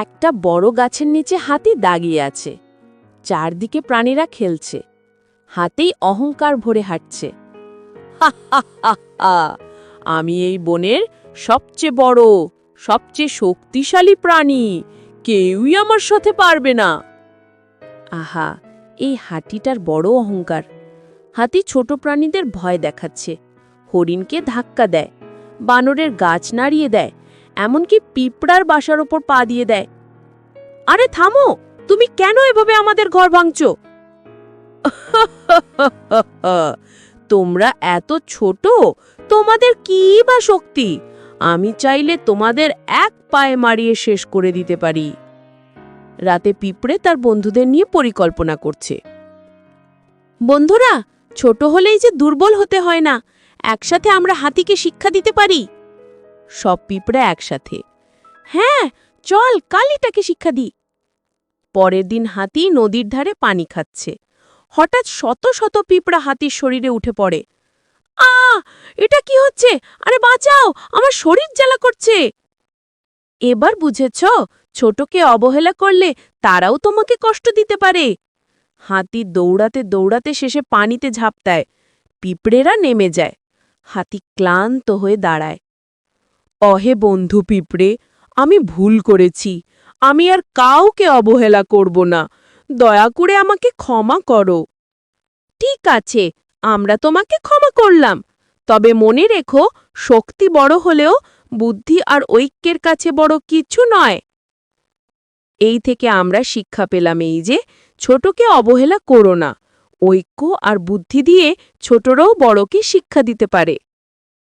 একটা বড় গাছের নিচে হাতি দাঁড়িয়ে আছে। চারদিকে প্রাণীরা খেলছে। হাতি অহংকার ভরে হাঁটছে। হা হা হা হা, আমি এই বনের সবচেয়ে বড়, সবচেয়ে শক্তিশালী প্রাণী, কেউই আমার সাথে পারবে না। আহা, এই হাতিটার বড় অহংকার। হাতি ছোট প্রাণীদের ভয় দেখাচ্ছে, হরিণকে ধাক্কা দেয়, বানরের গাছ নাড়িয়ে দেয়, এমনকি পিঁপড়ার বাসার ওপর পা দিয়ে দেয়। আরে থামো, তুমি কেন এভাবে আমাদের ঘর ভাঙছো? তোমরা এত ছোট, তোমাদের কি বা শক্তি? আমি চাইলে তোমাদের এক পায়ে মারিয়ে শেষ করে দিতে পারি। রাতে পিঁপড়ে তার বন্ধুদের নিয়ে পরিকল্পনা করছে। বন্ধুরা, ছোট হলেই যে দুর্বল হতে হয় না, একসাথে আমরা হাতিকে শিক্ষা দিতে পারি। সব পিঁপড়ে একসাথে, হ্যাঁ চল কালিটাকে শিক্ষা দিই। পরের দিন হাতি নদীর ধারে পানি খাচ্ছে। হঠাৎ শত শত পিঁপড়া হাতির শরীরে উঠে পড়ে। আ, এটা কি হচ্ছে? আরে বাঁচাও, আমার শরীর জ্বালা করছে। এবার বুঝেছ, ছোটকে অবহেলা করলে তারাও তোমাকে কষ্ট দিতে পারে। হাতি দৌড়াতে দৌড়াতে শেষে পানিতে ঝাঁপ দেয়। পিঁপড়েরা নেমে যায়। হাতি ক্লান্ত হয়ে দাঁড়ায়। অহে বন্ধু পিঁপড়ে, আমি ভুল করেছি। আমি আর কাউকে অবহেলা করব না। দয়া করে আমাকে ক্ষমা করো। ঠিক আছে, আমরা তোমাকে ক্ষমা করলাম। তবে মনে রেখো, শক্তি বড় হলেও বুদ্ধি আর ঐক্যের কাছে বড় কিছু নয়। এই থেকে আমরা শিক্ষা পেলাম এই যে, ছোটকে অবহেলা করো না। ঐক্য আর বুদ্ধি দিয়ে ছোটরাও বড়কে শিক্ষা দিতে পারে।